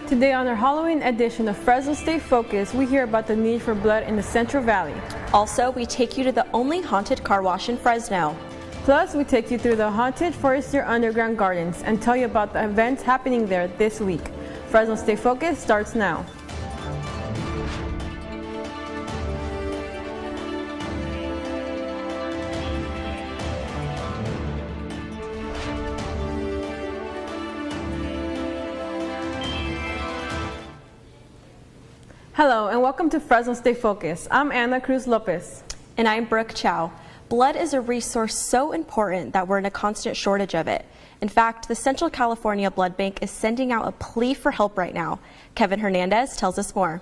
Today on our Halloween edition of Fresno State Focus, we hear about the need for blood in the Central Valley. Also, we take you to the only haunted car wash in Fresno. Plus, we take you through the haunted Forestier Underground Gardens and tell you about the events happening there this week. Fresno State Focus starts now. Hello and welcome to Fresno State Focus. I'm Ana Cruz Lopez. And I'm Brooke Chow. Blood is a resource so important that we're in a constant shortage of it. In fact, the Central California Blood Bank is sending out a plea for help right now. Kevin Hernandez tells us more.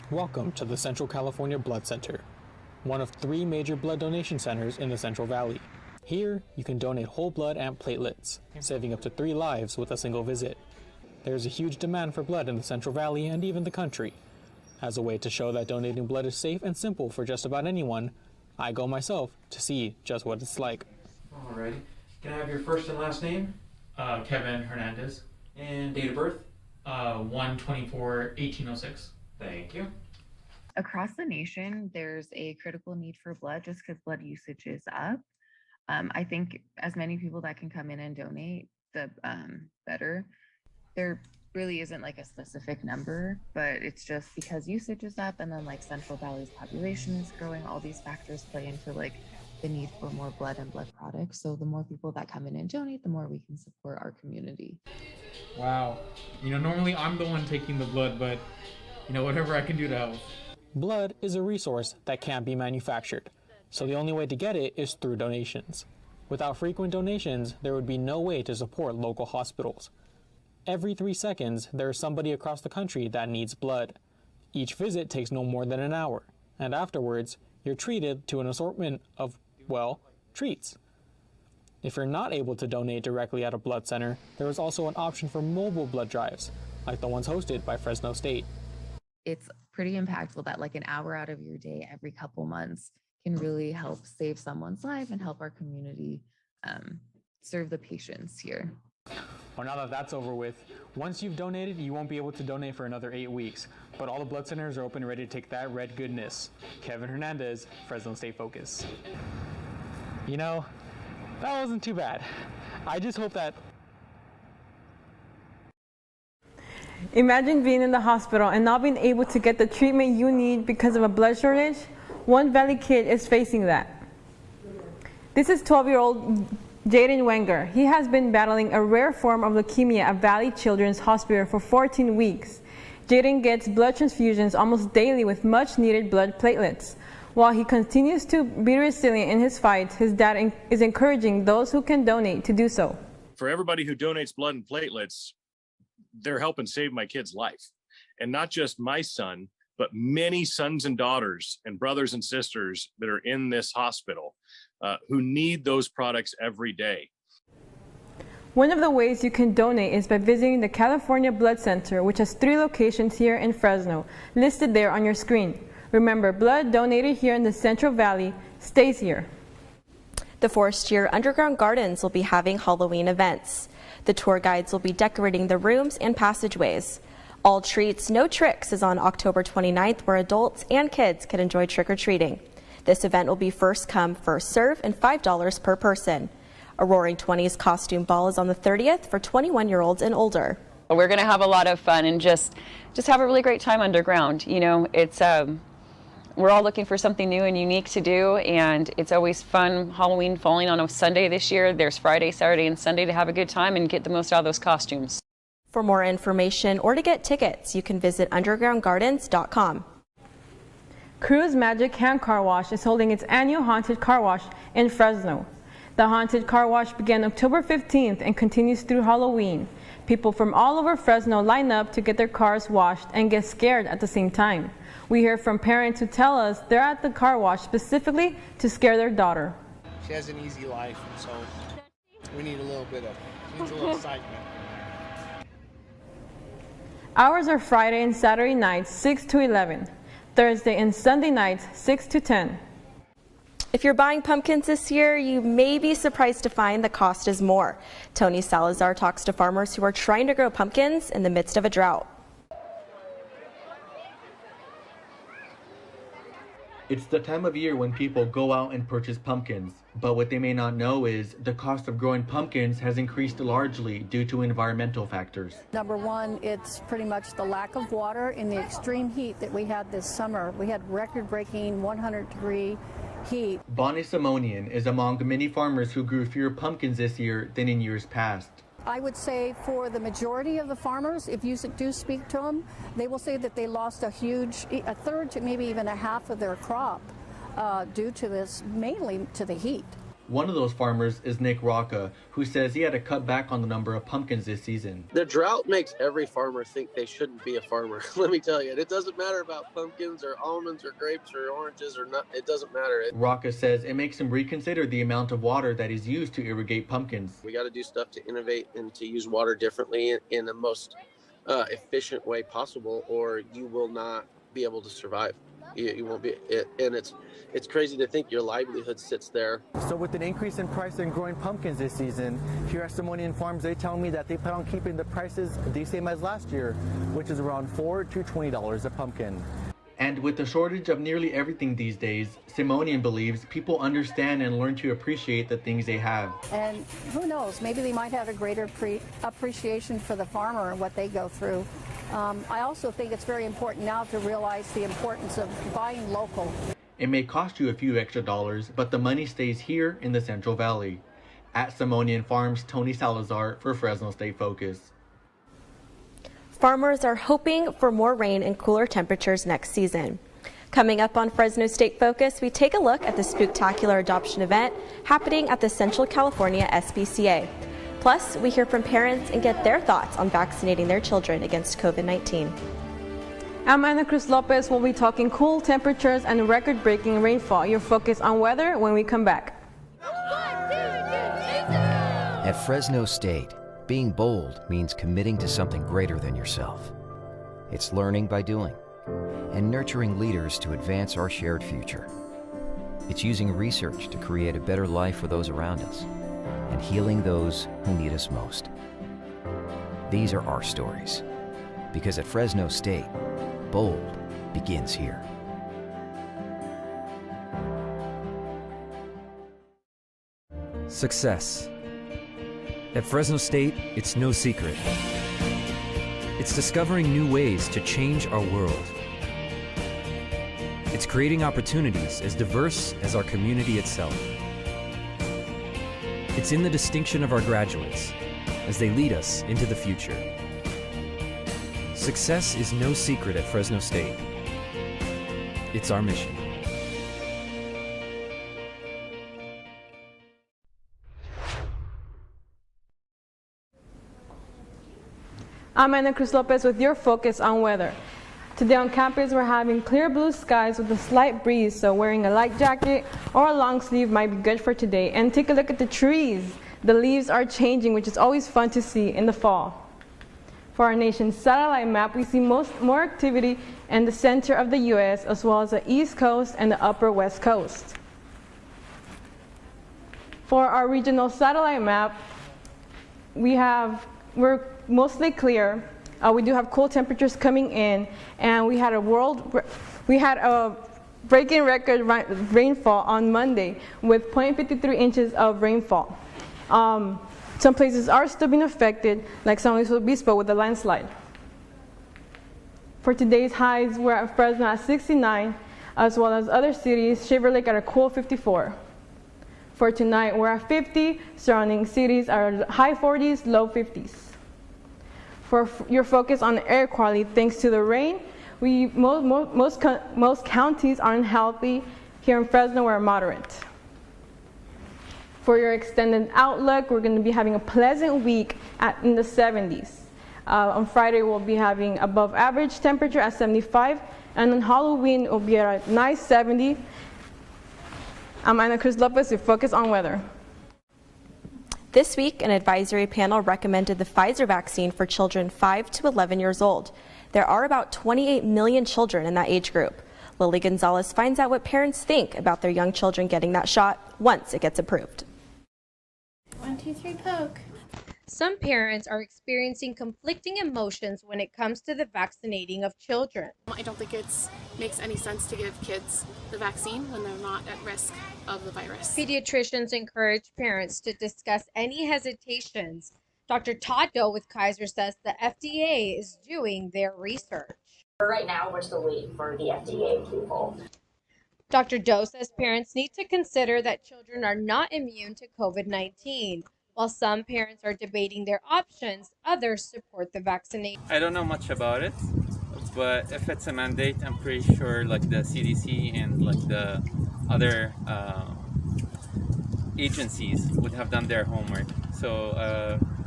Welcome to the Central California Blood Center, one of 3 major blood donation centers in the Central Valley. Here, you can donate whole blood and platelets, saving up to 3 lives with a single visit. There's a huge demand for blood in the Central Valley and even the country. As a way to show that donating blood is safe and simple for just about anyone, I go myself to see just what it's like. Alrighty. Can I have your first and last name? Kevin Hernandez. And date of birth? 1/24/1806. Thank you. Across the nation, there's a critical need for blood just because blood usage is up. I think as many people that can come in and donate, the better. There really isn't like a specific number, but it's just because usage is up and then like Central Valley's population is growing, all these factors play into like the need for more blood and blood products. So the more people that come in and donate, the more we can support our community. Wow. Normally I'm the one taking the blood, but whatever I can do to help. Blood is a resource that can't be manufactured, so the only way to get it is through donations. Without frequent donations, there would be no way to support local hospitals. Every 3 seconds, there is somebody across the country that needs blood. Each visit takes no more than an hour, and afterwards, you're treated to an assortment of, treats. If you're not able to donate directly at a blood center, there is also an option for mobile blood drives, like the ones hosted by Fresno State. It's pretty impactful that like an hour out of your day every couple months can really help save someone's life and help our community serve the patients here. Well, now that that's over with, once you've donated, you won't be able to donate for another 8 weeks. But all the blood centers are open and ready to take that red goodness. Kevin Hernandez, Fresno State Focus. That wasn't too bad. I just hope that... Imagine being in the hospital and not being able to get the treatment you need because of a blood shortage. One Valley kid is facing that. This is 12-year-old Jaden Wenger. He has been battling a rare form of leukemia at Valley Children's Hospital for 14 weeks. Jaden gets blood transfusions almost daily with much needed blood platelets. While he continues to be resilient in his fight, his dad is encouraging those who can donate to do so. For everybody who donates blood and platelets, they're helping save my kid's life. And not just my son, but many sons and daughters and brothers and sisters that are in this hospital who need those products every day. One of the ways you can donate is by visiting the California Blood Center, which has 3 locations here in Fresno, listed there on your screen. Remember, blood donated here in the Central Valley stays here. The Forestier Underground Gardens will be having Halloween events. The tour guides will be decorating the rooms and passageways. All Treats, No Tricks is on October 29th, where adults and kids can enjoy trick-or-treating. This event will be first come, first serve, and $5 per person. A Roaring 20s costume ball is on the 30th for 21-year-olds and older. We're going to have a lot of fun and just have a really great time underground. It's we're all looking for something new and unique to do, and it's always fun. Halloween falling on a Sunday this year. There's Friday, Saturday, and Sunday to have a good time and get the most out of those costumes. For more information or to get tickets, you can visit undergroundgardens.com. Cruz Magic Hand Car Wash is holding its annual Haunted Car Wash in Fresno. The Haunted Car Wash began October 15th and continues through Halloween. People from all over Fresno line up to get their cars washed and get scared at the same time. We hear from parents who tell us they're at the car wash specifically to scare their daughter. She has an easy life, and so we need a little excitement. Hours are Friday and Saturday nights 6 to 11, Thursday and Sunday nights 6 to 10. If you're buying pumpkins this year, you may be surprised to find the cost is more. Tony Salazar talks to farmers who are trying to grow pumpkins in the midst of a drought. It's the time of year when people go out and purchase pumpkins, but what they may not know is the cost of growing pumpkins has increased largely due to environmental factors. Number one, it's pretty much the lack of water in the extreme heat that we had this summer. We had record-breaking 100-degree heat. Bonnie Simonian is among many farmers who grew fewer pumpkins this year than in years past. I would say for the majority of the farmers, if you do speak to them, they will say that they lost a third to maybe even a half of their crop due to this, mainly to the heat. One of those farmers is Nick Rocca, who says he had to cut back on the number of pumpkins this season. The drought makes every farmer think they shouldn't be a farmer. Let me tell you, it doesn't matter about pumpkins or almonds or grapes or oranges or not. It doesn't matter. Rocca says it makes him reconsider the amount of water that is used to irrigate pumpkins. We got to do stuff to innovate and to use water differently in the most efficient way possible, or you will not be able to survive. You won't be, and it's crazy to think your livelihood sits there. So with an increase in price in growing pumpkins this season, here at Simonian Farms, they tell me that they plan on keeping the prices the same as last year, which is around $4 to $20 a pumpkin. And with the shortage of nearly everything these days, Simonian believes people understand and learn to appreciate the things they have. And who knows, maybe they might have a greater appreciation for the farmer and what they go through. I also think it's very important now to realize the importance of buying local. It may cost you a few extra dollars, but the money stays here in the Central Valley. At Simonian Farms, Tony Salazar for Fresno State Focus. Farmers are hoping for more rain and cooler temperatures next season. Coming up on Fresno State Focus, we take a look at the Spooktacular adoption event happening at the Central California SPCA. Plus, we hear from parents and get their thoughts on vaccinating their children against COVID-19. I'm Ana Cruz Lopez. We'll be talking cool temperatures and record-breaking rainfall. Your focus on weather when we come back. At Fresno State, being bold means committing to something greater than yourself. It's learning by doing and nurturing leaders to advance our shared future. It's using research to create a better life for those around us and healing those who need us most. These are our stories, because at Fresno State, bold begins here. Success. At Fresno State, it's no secret. It's discovering new ways to change our world. It's creating opportunities as diverse as our community itself. It's in the distinction of our graduates as they lead us into the future. Success is no secret at Fresno State. It's our mission. I'm Ana Cruz Lopez with your focus on weather. Today on campus, we're having clear blue skies with a slight breeze, so wearing a light jacket or a long sleeve might be good for today. And take a look at the trees. The leaves are changing, which is always fun to see in the fall. For our nation's satellite map, we see more activity in the center of the U.S. as well as the East Coast and the upper West Coast. For our regional satellite map, we're mostly clear. We do have cool temperatures coming in, and we had a breaking record rainfall on Monday with 0.53 inches of rainfall. Some places are still being affected, like San Luis Obispo with a landslide. For today's highs, we're at Fresno at 69, as well as other cities, Shaver Lake at a cool 54. For tonight, we're at 50, surrounding cities are high 40s, low 50s. For your focus on air quality, thanks to the rain, most counties are unhealthy. Here in Fresno, we're moderate. For your extended outlook, we're going to be having a pleasant week in the 70s. On Friday, we'll be having above average temperature at 75, and on Halloween, it'll be at a nice 70. I'm Ana Cruz Lopez with Focus on Weather. This week, an advisory panel recommended the Pfizer vaccine for children 5 to 11 years old. There are about 28 million children in that age group. Lily Gonzalez finds out what parents think about their young children getting that shot once it gets approved. 1, 2, 3, poke. Some parents are experiencing conflicting emotions when it comes to the vaccinating of children. I don't think it makes any sense to give kids the vaccine when they're not at risk of the virus. Pediatricians encourage parents to discuss any hesitations. Dr. Todd Doe with Kaiser says the FDA is doing their research. Right now, we're still waiting for the FDA approval. Dr. Doe says parents need to consider that children are not immune to COVID-19. While some parents are debating their options, others support the vaccination. I don't know much about it, but if it's a mandate, I'm pretty sure like the CDC and like the other agencies would have done their homework. So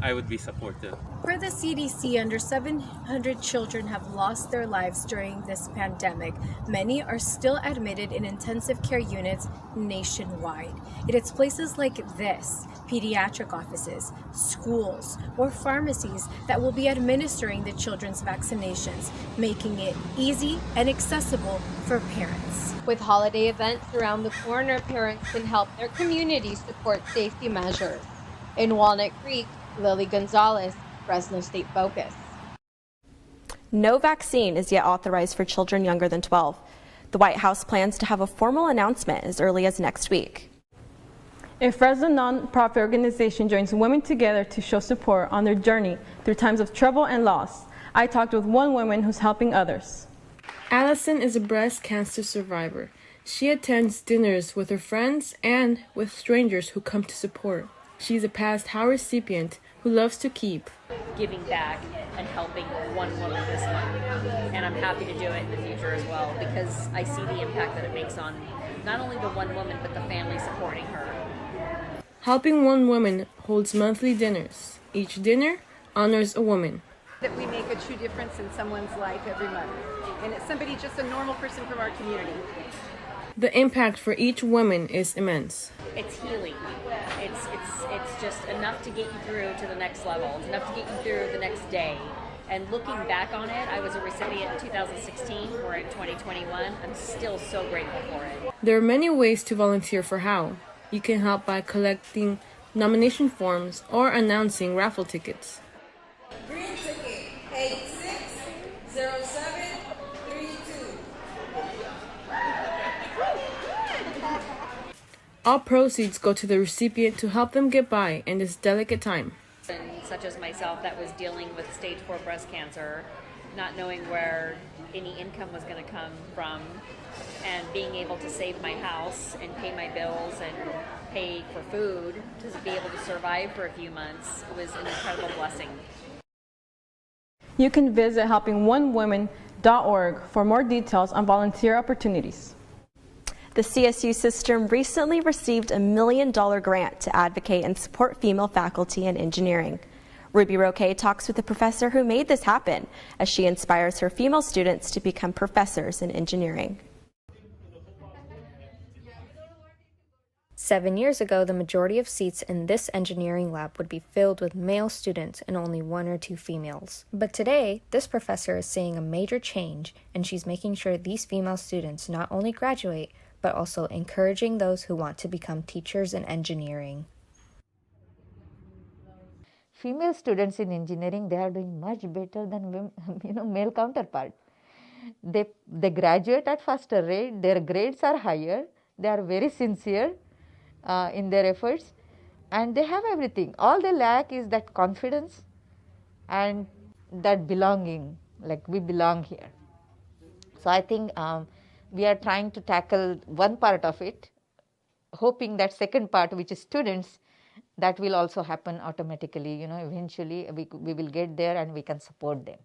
I would be supportive. Per the CDC, under 700 children have lost their lives during this pandemic. Many are still admitted in intensive care units nationwide. It is places like this, pediatric offices, schools, or pharmacies that will be administering the children's vaccinations, making it easy and accessible for parents. With holiday events around the corner, parents can help their community support safety measures. In Walnut Creek, Lily Gonzalez, Fresno State Focus. No vaccine is yet authorized for children younger than 12. The White House plans to have a formal announcement as early as next week. A Fresno nonprofit organization joins women together to show support on their journey through times of trouble and loss. I talked with one woman who's helping others. Allison is a breast cancer survivor. She attends dinners with her friends and with strangers who come to support. She's a past Howard recipient who loves to keep giving back and helping one woman this month. And I'm happy to do it in the future as well because I see the impact that it makes on not only the one woman but the family supporting her. Helping One Woman holds monthly dinners. Each dinner honors a woman. That we make a true difference in someone's life every month. And it's somebody, just a normal person from our community. The impact for each woman is immense. It's healing. It's just enough to get you through to the next level. It's enough to get you through the next day. And looking back on it, I was a recipient in 2016. We're in 2021. I'm still so grateful for it. There are many ways to volunteer for HOW. You can help by collecting nomination forms or announcing raffle tickets. Green ticket 860732. All proceeds go to the recipient to help them get by in this delicate time. And such as myself that was dealing with stage 4 breast cancer, not knowing where any income was going to come from, and being able to save my house and pay my bills and pay for food to be able to survive for a few months was an incredible blessing. You can visit helpingonewoman.org for more details on volunteer opportunities. The CSU system recently received a $1 million grant to advocate and support female faculty in engineering. Ruby Roque talks with the professor who made this happen as she inspires her female students to become professors in engineering. 7 years ago, the majority of seats in this engineering lab would be filled with male students and only 1 or 2 females. But today, this professor is seeing a major change, and she's making sure these female students not only graduate, but also encouraging those who want to become teachers in engineering. Female students in engineering, they are doing much better than male counterpart. They graduate at faster rate, their grades are higher, they are very sincere in their efforts, and they have everything. All they lack is that confidence and that belonging, like we belong here. So I think we are trying to tackle one part of it, hoping that second part, which is students, that will also happen automatically. Eventually we will get there and we can support them.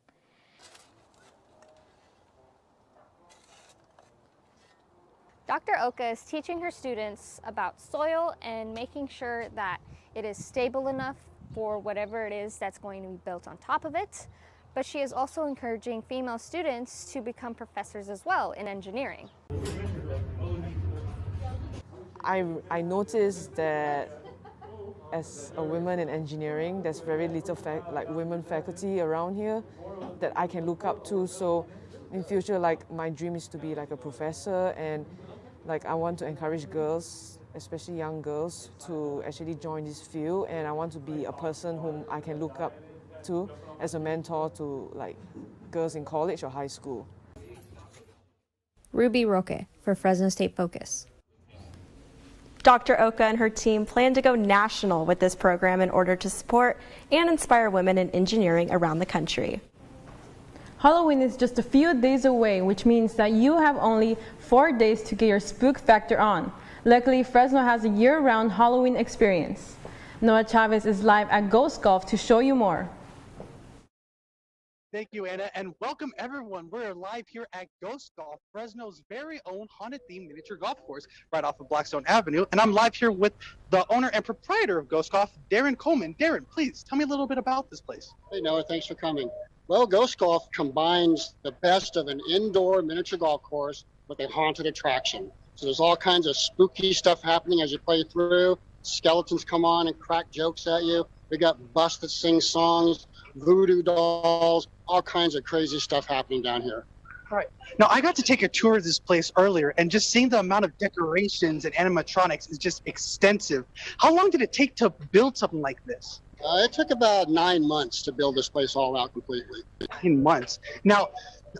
Dr. Oka is teaching her students about soil and making sure that it is stable enough for whatever it is that's going to be built on top of it. But she is also encouraging female students to become professors as well in engineering. I noticed that as a woman in engineering, there's very little women faculty around here that I can look up to. So in future, like my dream is to be like a professor, and like I want to encourage girls, especially young girls, to actually join this field, and I want to be a person whom I can look up to as a mentor to like girls in college or high school. Ruby Roque for Fresno State Focus. Dr. Oka and her team plan to go national with this program in order to support and inspire women in engineering around the country. Halloween is just a few days away, which means that you have only 4 days to get your spook factor on. Luckily, Fresno has a year-round Halloween experience. Noah Chavez is live at Ghost Golf to show you more. Thank you, Anna, and welcome everyone. We're live here at Ghost Golf, Fresno's very own haunted-themed miniature golf course right off of Blackstone Avenue. And I'm live here with the owner and proprietor of Ghost Golf, Darren Coleman. Darren, please tell me a little bit about this place. Hey, Noah, thanks for coming. Well, Ghost Golf combines the best of an indoor miniature golf course with a haunted attraction. So there's all kinds of spooky stuff happening as you play through. Skeletons come on and crack jokes at you. We got busts that sing songs, voodoo dolls, all kinds of crazy stuff happening down here. All right. Now, I got to take a tour of this place earlier, and just seeing the amount of decorations and animatronics is just extensive. How long did it take to build something like this? It took about 9 months to build this place all out completely. 9 months. Now,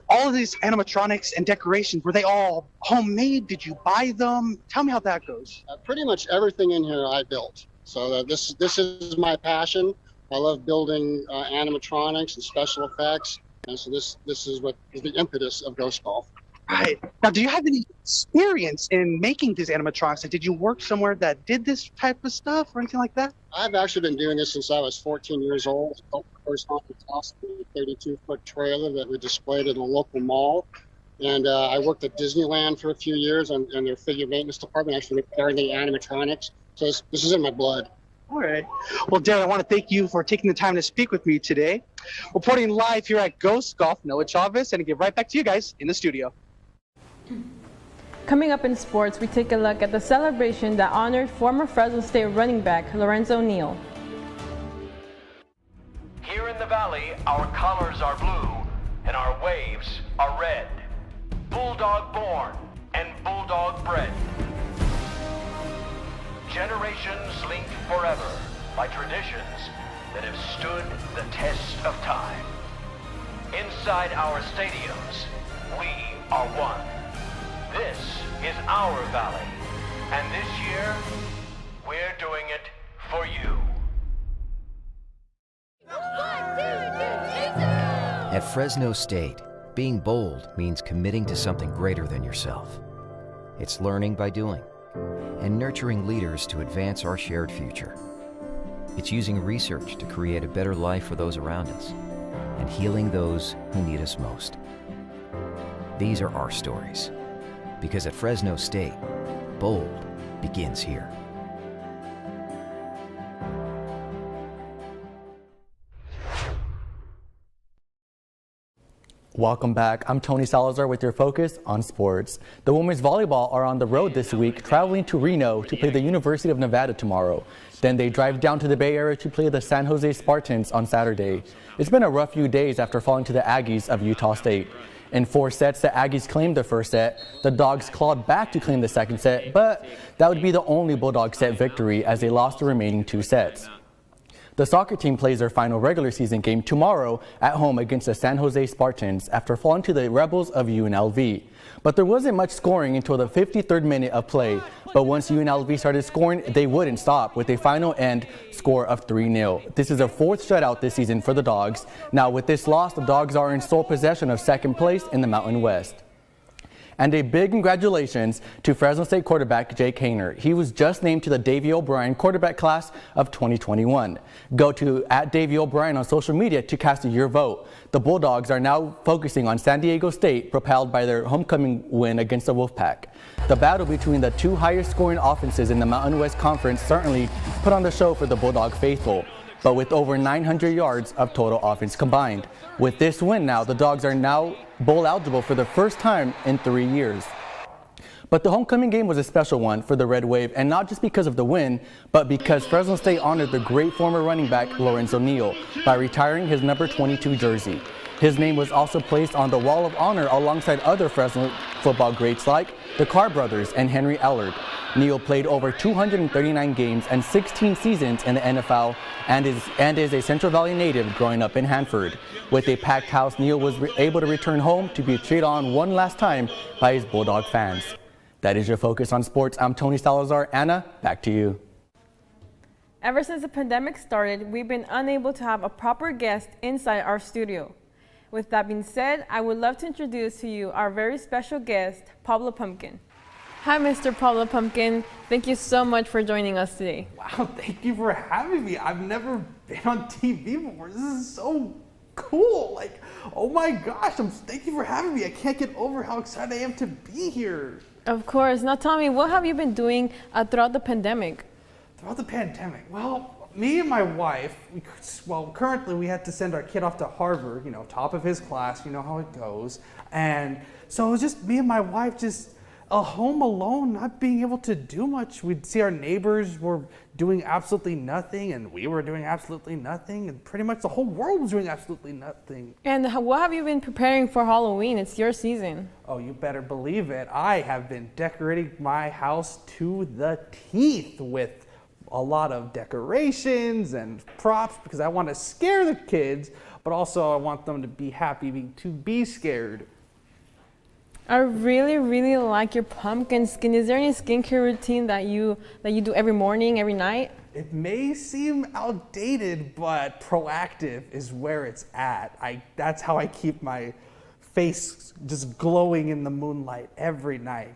all of these animatronics and decorations, were they all homemade? Did you buy them? Tell me how that goes. Pretty much everything in here I built. So this is my passion. I love building animatronics and special effects. And so this is what is the impetus of Ghost Golf. Right. Now, do you have any experience in making these animatronics? Like, did you work somewhere that did this type of stuff or anything like that? I've actually been doing this since I was 14 years old. I built the first haunted house, a 32-foot trailer that we displayed at a local mall. And I worked at Disneyland for a few years in their figure maintenance department, actually repairing the animatronics. So this is in my blood. All right. Well, Darren, I want to thank you for taking the time to speak with me today. Reporting live here at Ghost Golf, Noah Chavez, and I give right back to you guys in the studio. Coming up in sports, we take a look at the celebration that honored former Fresno State running back Lorenzo Neal. Here in the valley, our colors are blue and our waves are red. Bulldog born and bulldog bred. Generations linked forever by traditions that have stood the test of time. Inside our stadiums, we are one. This is our valley, and this year, we're doing it for you. At Fresno State, being bold means committing to something greater than yourself. It's learning by doing and nurturing leaders to advance our shared future. It's using research to create a better life for those around us and healing those who need us most. These are our stories, because at Fresno State, bold begins here. Welcome back. I'm Tony Salazar with your focus on sports. The women's volleyball are on the road this week, traveling to Reno to play the University of Nevada tomorrow. Then they drive down to the Bay Area to play the San Jose Spartans on Saturday. It's been a rough few days after falling to the Aggies of Utah State. In 4 sets, the Aggies claimed the first set. The Dogs clawed back to claim the second set, but that would be the only Bulldog set victory as they lost the remaining 2 sets. The soccer team plays their final regular season game tomorrow at home against the San Jose Spartans after falling to the Rebels of UNLV. But there wasn't much scoring until the 53rd minute of play. But once UNLV started scoring, they wouldn't stop with a final end score of 3-0. This is their 4th shutout this season for the Dogs. Now with this loss, the Dogs are in sole possession of 2nd place in the Mountain West. And a big congratulations to Fresno State quarterback Jake Haener. He was just named to the Davey O'Brien quarterback class of 2021. Go to @Davey O'Brien on social media to cast your vote. The Bulldogs are now focusing on San Diego State, propelled by their homecoming win against the Wolfpack. The battle between the 2 highest scoring offenses in the Mountain West Conference certainly put on the show for the Bulldog faithful, but with over 900 yards of total offense combined. With this win now, the Dogs are now bowl eligible for the first time in 3 years. But the homecoming game was a special one for the Red Wave, and not just because of the win, but because Fresno State honored the great former running back Lorenzo Neal by retiring his number 22 jersey. His name was also placed on the Wall of Honor alongside other Fresno football greats like the Carr brothers and Henry Ellard. Neal played over 239 games and 16 seasons in the NFL and is a Central Valley native growing up in Hanford. With a packed house, Neal was able to return home to be cheered on one last time by his Bulldog fans. That is your Focus on Sports. I'm Tony Salazar. Anna, back to you. Ever since the pandemic started, we've been unable to have a proper guest inside our studio. With that being said, I would love to introduce to you our very special guest, Pablo Pumpkin. Hi, Mr. Pablo Pumpkin. Thank you so much for joining us today. Wow, thank you for having me. I've never been on TV before. This is so cool. Like, oh my gosh, thank you for having me. I can't get over how excited I am to be here. Of course. Now tell me, what have you been doing throughout the pandemic? Throughout the pandemic? Well, me and my wife, currently we had to send our kid off to Harvard, top of his class, you know how it goes. And so it was just me and my wife just home alone, not being able to do much. We'd see our neighbors were doing absolutely nothing, and we were doing absolutely nothing, and pretty much the whole world was doing absolutely nothing. And what have you been preparing for Halloween? It's your season. Oh, you better believe it. I have been decorating my house to the teeth with a lot of decorations and props because I want to scare the kids, but also I want them to be happy to be scared. I really, really like your pumpkin skin. Is there any skincare routine that you do every morning, every night? It may seem outdated, but proactive is where it's at. That's how I keep my face just glowing in the moonlight every night.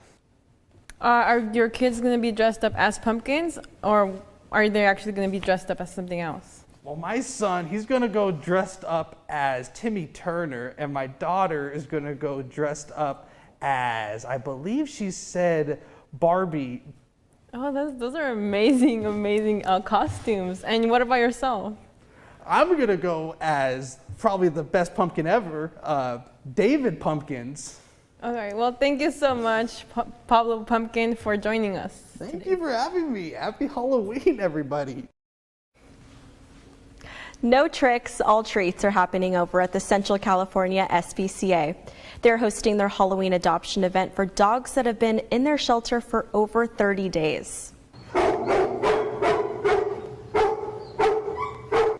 Are your kids going to be dressed up as pumpkins, or are they actually going to be dressed up as something else? Well, my son, he's going to go dressed up as Timmy Turner, and my daughter is going to go dressed up as, I believe she said, Barbie. Oh, those are amazing costumes. And what about yourself? I'm going to go as probably the best pumpkin ever, David Pumpkins. All right, well, thank you so much, Pablo Pumpkin, for joining us. Thank you for having me. Happy Halloween, everybody. No tricks, all treats are happening over at the Central California SPCA. They're hosting their Halloween adoption event for dogs that have been in their shelter for over 30 days.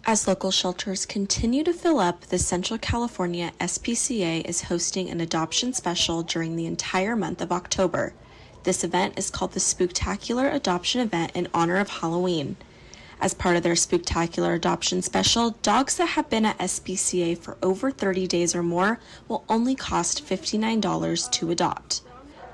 As local shelters continue to fill up, the Central California SPCA is hosting an adoption special during the entire month of October. This event is called the Spooktacular Adoption Event in honor of Halloween. As part of their Spooktacular Adoption Special, dogs that have been at SPCA for over 30 days or more will only cost $59 to adopt.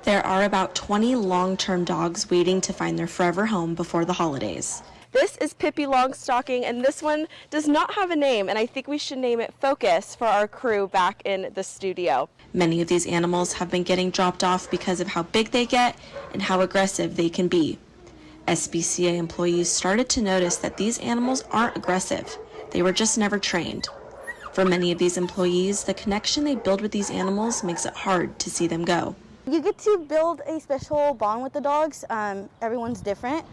There are about 20 long-term dogs waiting to find their forever home before the holidays. This is Pippi Longstocking, and this one does not have a name, and I think we should name it Focus for our crew back in the studio. Many of these animals have been getting dropped off because of how big they get and how aggressive they can be. SPCA employees started to notice that these animals aren't aggressive. They were just never trained. For many of these employees, the connection they build with these animals makes it hard to see them go. You get to build a special bond with the dogs. Everyone's different,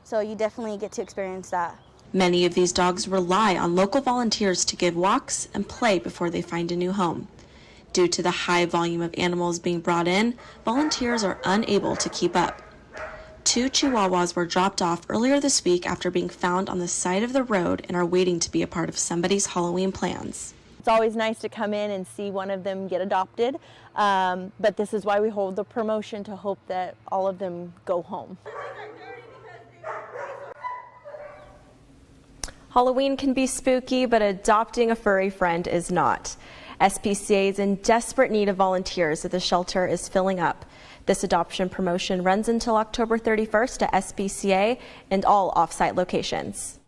so you definitely get to experience that. Many of these dogs rely on local volunteers to give walks and play before they find a new home. Due to the high volume of animals being brought in, volunteers are unable to keep up. 2 Chihuahuas were dropped off earlier this week after being found on the side of the road and are waiting to be a part of somebody's Halloween plans. It's always nice to come in and see one of them get adopted, but this is why we hold the promotion, to hope that all of them go home. Halloween can be spooky, but adopting a furry friend is not. SPCA is in desperate need of volunteers as the shelter is filling up. This adoption promotion runs until October 31st at SPCA and all off-site locations.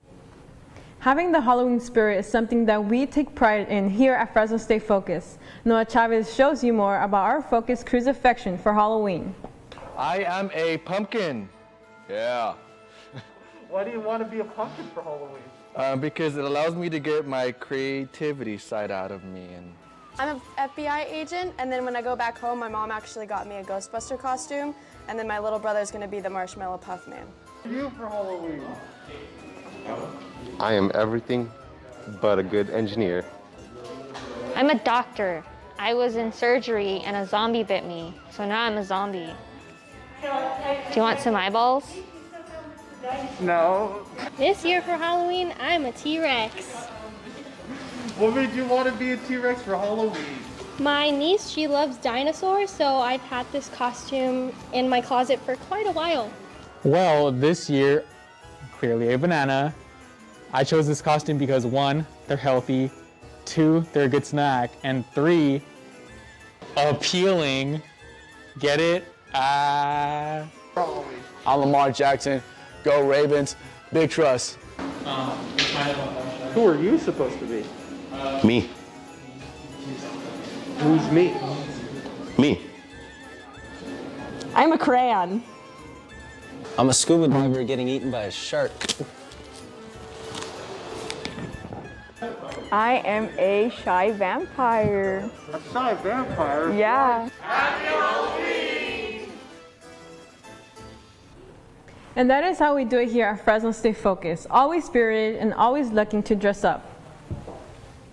Having the Halloween spirit is something that we take pride in here at Fresno State Focus. Noah Chavez shows you more about our Focus crew's affection for Halloween. I am a pumpkin. Yeah. Why do you want to be a pumpkin for Halloween? Because it allows me to get my creativity side out of me. I'm an FBI agent, and then when I go back home, my mom actually got me a Ghostbuster costume, and then my little brother's going to be the Marshmallow Puff Man. You for Halloween? I am everything but a good engineer. I'm a doctor. I was in surgery and a zombie bit me, so now I'm a zombie. Do you want some eyeballs? No. This year for Halloween, I'm a T-Rex. What made you want to be a T-Rex for Halloween? My niece, she loves dinosaurs, so I've had this costume in my closet for quite a while. Well, this year, clearly a banana. I chose this costume because 1, they're healthy, 2, they're a good snack, and 3, appealing. Get it? I'm Lamar Jackson. Go Ravens. Big trust. Who are you supposed to be? Me. Who's me? Me. I'm a crayon. I'm a scuba diver getting eaten by a shark. I am a shy vampire. A shy vampire? Yeah. And that is how we do it here at Fresno State Focus. Always spirited and always looking to dress up.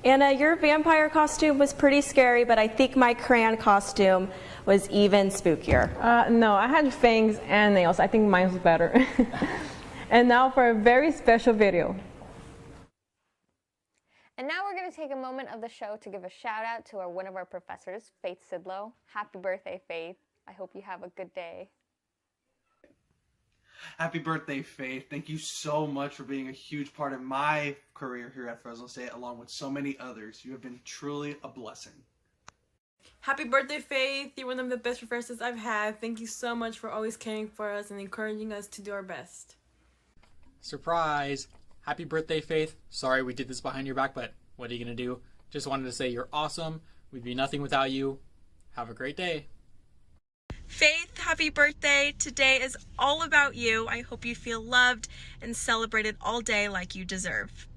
Anna, your vampire costume was pretty scary, but I think my crayon costume was even spookier. No, I had fangs and nails. I think mine was better. And now for a very special video. And now we're going to take a moment of the show to give a shout out to one of our professors, Faith Sidlow. Happy birthday, Faith. I hope you have a good day. Happy birthday, Faith. Thank you so much for being a huge part of my career here at Fresno State, along with so many others. You have been truly a blessing. Happy birthday, Faith. You're one of the best professors I've had. Thank you so much for always caring for us and encouraging us to do our best. Surprise! Happy birthday, Faith. Sorry we did this behind your back, but what are you going to do? Just wanted to say you're awesome. We'd be nothing without you. Have a great day. Faith, happy birthday. Today is all about you. I hope you feel loved and celebrated all day like you deserve.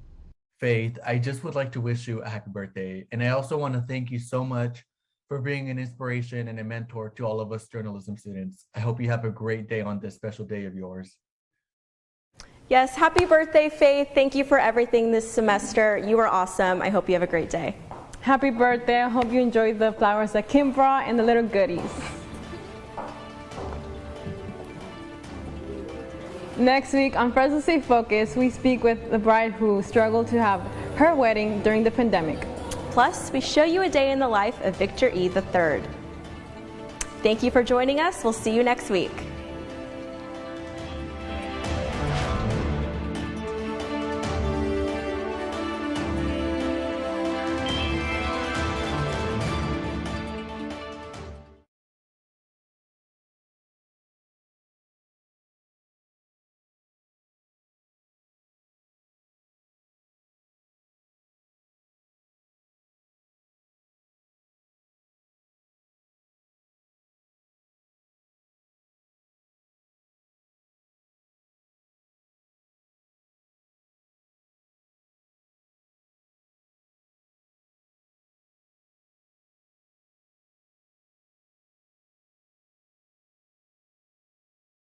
Faith, I just would like to wish you a happy birthday. And I also want to thank you so much for being an inspiration and a mentor to all of us journalism students. I hope you have a great day on this special day of yours. Yes, happy birthday, Faith. Thank you for everything this semester. You are awesome. I hope you have a great day. Happy birthday. I hope you enjoyed the flowers that Kim brought and the little goodies. Next week on Fresno State Focus, we speak with the bride who struggled to have her wedding during the pandemic. Plus, we show you a day in the life of Victor E. III. Thank you for joining us. We'll see you next week.